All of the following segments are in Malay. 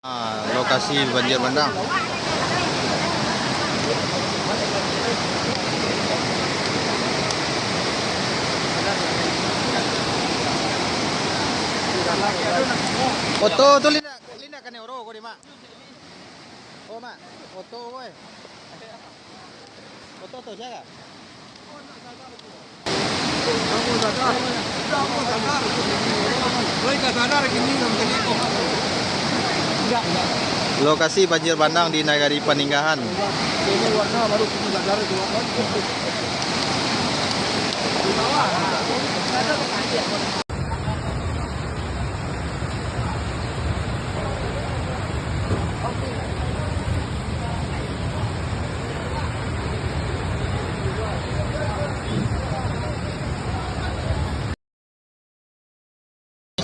Lokasi banjir bandang. Foto tu lina kan euro ko di mak. Oh mak, foto boy. Foto tu siapa? Lokasi banjir bandang di Nagari Paninggahan.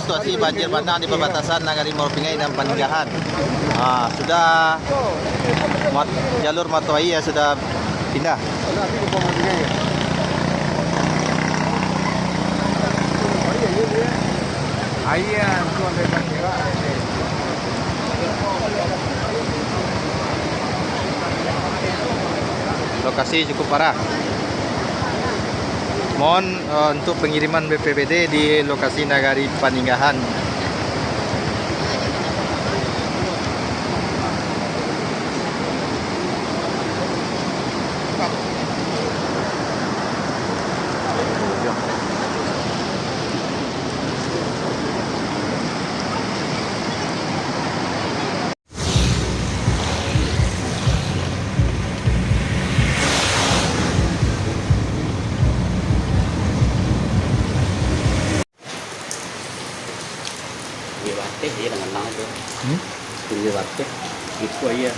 Situasi banjir bandang di perbatasan Nagari Moropingai dan Paninggahan. Sudah jalur Matuai ya sudah pindah. Lokasi cukup parah. Mohon untuk pengiriman BPBD di lokasi Nagari Paninggahan. Dia batik dia dengan nang tu. Dia batik itu aja.